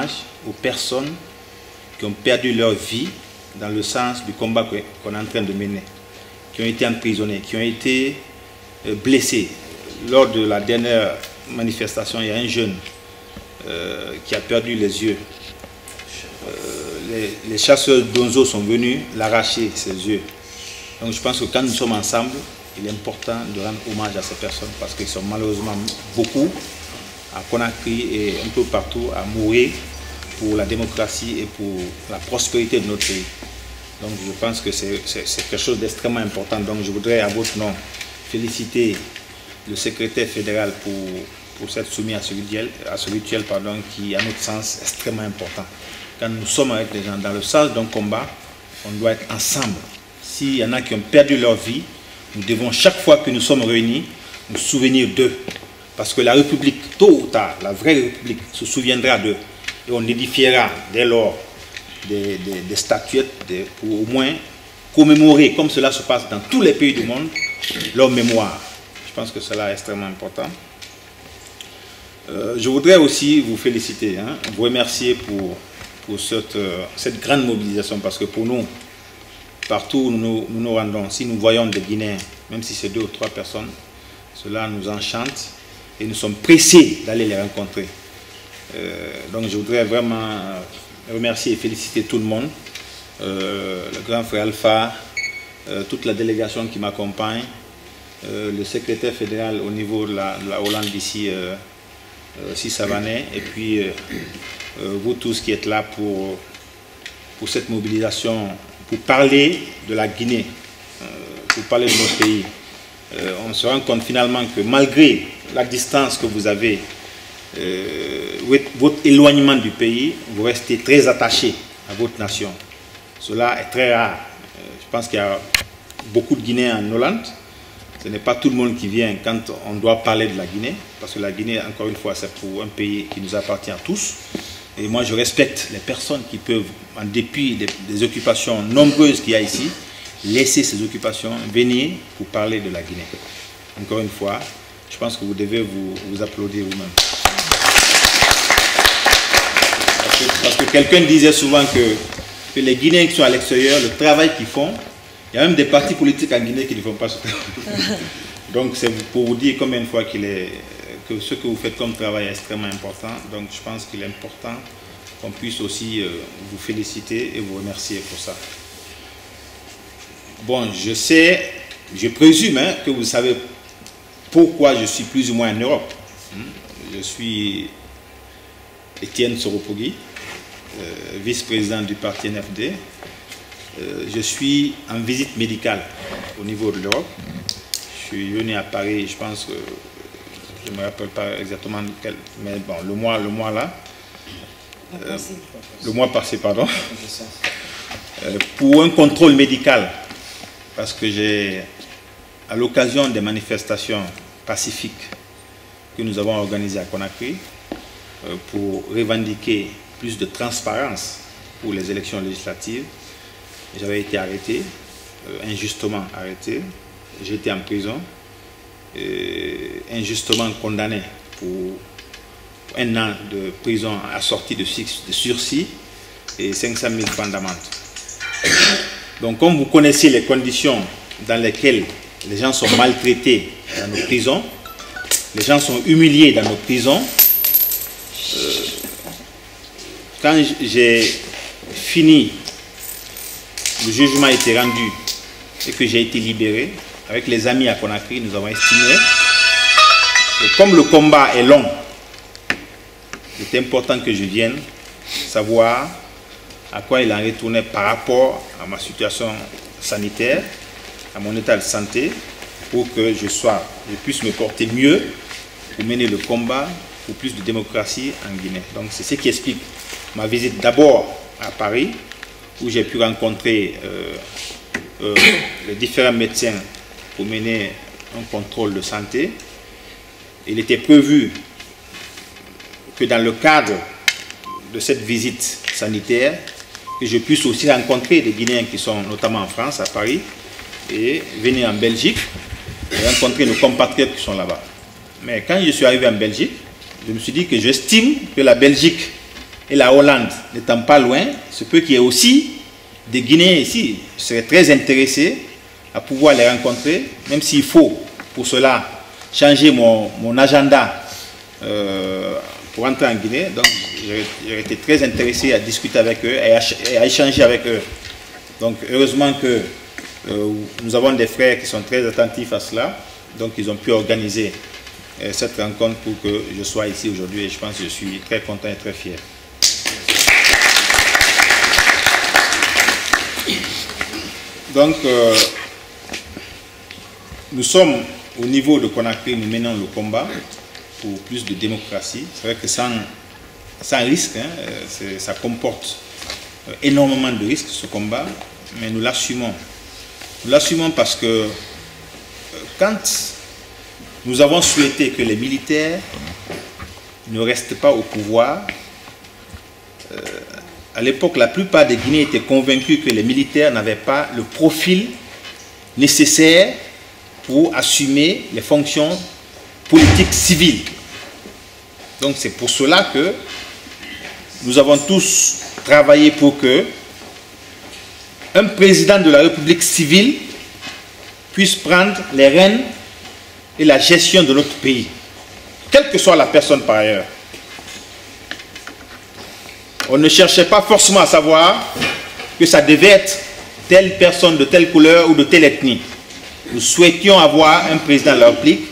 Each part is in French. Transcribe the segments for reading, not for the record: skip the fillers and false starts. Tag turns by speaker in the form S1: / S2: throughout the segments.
S1: aux personnes qui ont perdu leur vie dans le sens du combat qu'on est en train de mener, qui ont été emprisonnés, qui ont été blessés. Lors de la dernière manifestation, il y a un jeune qui a perdu les yeux. Les chasseurs d'Onzo sont venus l'arracher, ses yeux. Donc je pense que quand nous sommes ensemble, il est important de rendre hommage à ces personnes parce qu'ils sont malheureusement beaucoup à Conakry et un peu partout à mourir pour la démocratie et pour la prospérité de notre pays. Donc je pense que c'est quelque chose d'extrêmement important. Donc je voudrais à votre nom féliciter le secrétaire fédéral pour cette soumise à ce rituel qui, à notre sens, est extrêmement important. Quand nous sommes avec les gens dans le sens d'un combat, on doit être ensemble. S'il y en a qui ont perdu leur vie, nous devons chaque fois que nous sommes réunis, nous souvenir d'eux. Parce que la République, tôt ou tard, la vraie République, se souviendra d'eux. Et on édifiera dès lors des statuettes pour au moins commémorer, comme cela se passe dans tous les pays du monde, leur mémoire. Je pense que cela est extrêmement important. Je voudrais aussi vous féliciter, vous remercier pour cette grande mobilisation, parce que pour nous, partout où nous nous rendons, si nous voyons des Guinéens, même si c'est 2 ou 3 personnes, cela nous enchante et nous sommes pressés d'aller les rencontrer. Donc je voudrais vraiment remercier et féliciter tout le monde, le grand frère Alpha, toute la délégation qui m'accompagne, le secrétaire fédéral au niveau de la Hollande d'ici, Savané, et puis vous tous qui êtes là pour cette mobilisation, pour parler de la Guinée, pour parler de notre pays. On se rend compte finalement que malgré la distance que vous avez, votre éloignement du pays, vous restez très attaché à votre nation. Cela est très rare. Je pense qu'il y a beaucoup de Guinéens en Hollande. Ce n'est pas tout le monde qui vient quand on doit parler de la Guinée, parce que la Guinée, encore une fois, c'est pour un pays qui nous appartient à tous. Et moi, je respecte les personnes qui peuvent, en dépit des occupations nombreuses qu'il y a ici, laisser ces occupations, venir pour parler de la Guinée. Encore une fois, je pense que vous devez vous applaudir vous-même. Parce que quelqu'un disait souvent que les Guinéens qui sont à l'extérieur, le travail qu'ils font, il y a même des partis politiques en Guinée qui ne font pas ce travail. Donc c'est pour vous dire combien de fois que ce que vous faites comme travail est extrêmement important. Donc je pense qu'il est important qu'on puisse aussi vous féliciter et vous remercier pour ça. Bon, je présume que vous savez pourquoi je suis plus ou moins en Europe. Je suis Étienne Soropogui, vice-président du parti NFD. Je suis en visite médicale au niveau de l'Europe. Je suis venu à Paris, je pense que je ne me rappelle pas exactement quel, mais bon, le mois là, le mois passé, pardon, pour un contrôle médical, parce que j'ai, à l'occasion des manifestations pacifiques que nous avons organisées à Conakry, pour revendiquer plus de transparence pour les élections législatives, j'avais été arrêté, injustement arrêté. J'étais en prison, injustement condamné pour 1 an de prison assorti de sursis et 500 000 francs d'amende. Donc comme vous connaissez les conditions dans lesquelles les gens sont maltraités dans nos prisons, les gens sont humiliés dans nos prisons, quand j'ai fini, le jugement a été rendu et que j'ai été libéré, avec les amis à Conakry, nous avons estimé que comme le combat est long, il est important que je vienne savoir à quoi il en retournait par rapport à ma situation sanitaire, à mon état de santé, pour que je puisse me porter mieux pour mener le combat pour plus de démocratie en Guinée. Donc c'est ce qui explique ma visite d'abord à Paris, où j'ai pu rencontrer les différents médecins pour mener un contrôle de santé. Il était prévu que dans le cadre de cette visite sanitaire, que je puisse aussi rencontrer des Guinéens qui sont notamment en France, à Paris, et venir en Belgique et rencontrer nos compatriotes qui sont là-bas. Mais quand je suis arrivé en Belgique, je me suis dit que j'estime que la Belgique et la Hollande n'étant pas loin, il se peut qu'il y ait aussi des Guinéens ici. Je serais très intéressé à pouvoir les rencontrer, même s'il faut pour cela changer mon agenda pour entrer en Guinée. Donc j'aurais été très intéressé à discuter avec eux et à échanger avec eux. Donc heureusement que nous avons des frères qui sont très attentifs à cela. Donc ils ont pu organiser cette rencontre pour que je sois ici aujourd'hui, et je pense que je suis très content et très fier. Donc nous sommes au niveau de Conakry, nous menons le combat pour plus de démocratie. C'est vrai que sans risque, hein, ça comporte énormément de risques ce combat, mais nous l'assumons. Nous l'assumons parce que quand nous avons souhaité que les militaires ne restent pas au pouvoir, à l'époque, la plupart des Guinéens étaient convaincus que les militaires n'avaient pas le profil nécessaire pour assumer les fonctions politiques civiles. Donc c'est pour cela que nous avons tous travaillé pour que un président de la République civile puisse prendre les rênes et la gestion de notre pays, quelle que soit la personne par ailleurs. On ne cherchait pas forcément à savoir que ça devait être telle personne de telle couleur ou de telle ethnie. Nous souhaitions avoir un président de la République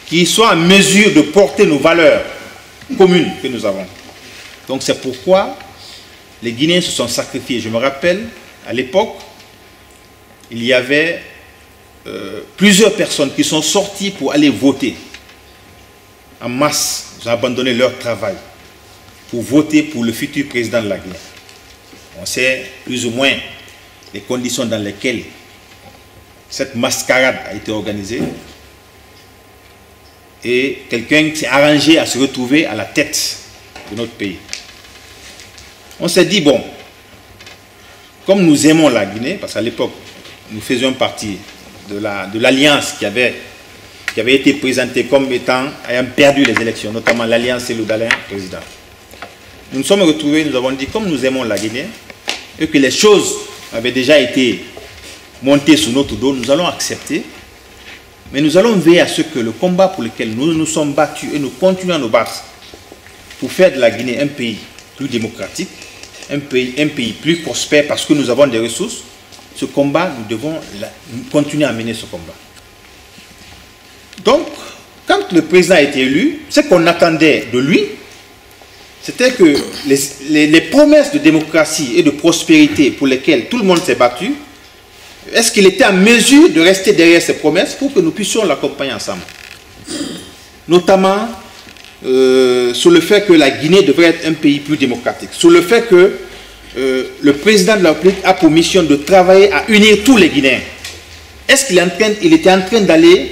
S1: qui soit en mesure de porter nos valeurs communes que nous avons. Donc c'est pourquoi les Guinéens se sont sacrifiés. Je me rappelle, à l'époque, il y avait plusieurs personnes qui sont sorties pour aller voter en masse. Ils ont abandonné leur travail pour voter pour le futur président de la Guinée. On sait plus ou moins les conditions dans lesquelles cette mascarade a été organisée, et quelqu'un s'est arrangé à se retrouver à la tête de notre pays. On s'est dit, bon, comme nous aimons la Guinée, parce qu'à l'époque, nous faisions partie de l'alliance qui avait été présentée comme ayant perdu les élections, notamment l'alliance Cellou-Dalein président. Nous nous sommes retrouvés, nous avons dit, comme nous aimons la Guinée, et que les choses avaient déjà été montées sous notre dos, nous allons accepter, mais nous allons veiller à ce que le combat pour lequel nous nous sommes battus, et nous continuons à nous battre, pour faire de la Guinée un pays plus démocratique, un pays plus prospère, parce que nous avons des ressources, ce combat, nous devons continuer à mener ce combat. Donc, quand le président a été élu, ce qu'on attendait de lui, c'était que les promesses de démocratie et de prospérité pour lesquelles tout le monde s'est battu, est-ce qu'il était en mesure de rester derrière ces promesses pour que nous puissions l'accompagner ensemble? Notamment sur le fait que la Guinée devrait être un pays plus démocratique, sur le fait que le président de la République a pour mission de travailler à unir tous les Guinéens. Est-ce qu'il était en train d'aller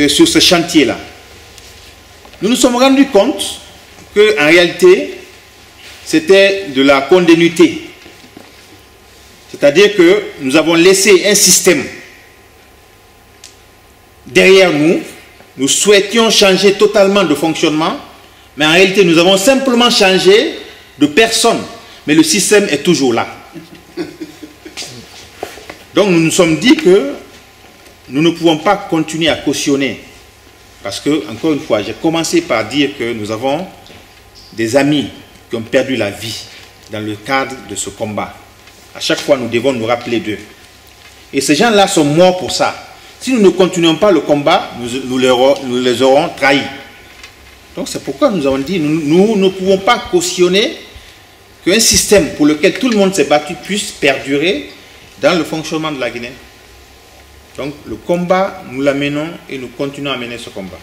S1: sur ce chantier-là? Nous nous sommes rendus compte qu'en réalité, c'était de la continuité. C'est-à-dire que nous avons laissé un système derrière nous. Nous souhaitions changer totalement de fonctionnement, mais en réalité, nous avons simplement changé de personne. Mais le système est toujours là. Donc nous nous sommes dit que nous ne pouvons pas continuer à cautionner. Parce que, encore une fois, j'ai commencé par dire que nous avons des amis qui ont perdu la vie dans le cadre de ce combat. À chaque fois, nous devons nous rappeler d'eux. Et ces gens-là sont morts pour ça. Si nous ne continuons pas le combat, nous les aurons trahis. Donc c'est pourquoi nous avons dit, nous ne pouvons pas cautionner qu'un système pour lequel tout le monde s'est battu puisse perdurer dans le fonctionnement de la Guinée. Donc le combat, nous l'amenons et nous continuons à mener ce combat.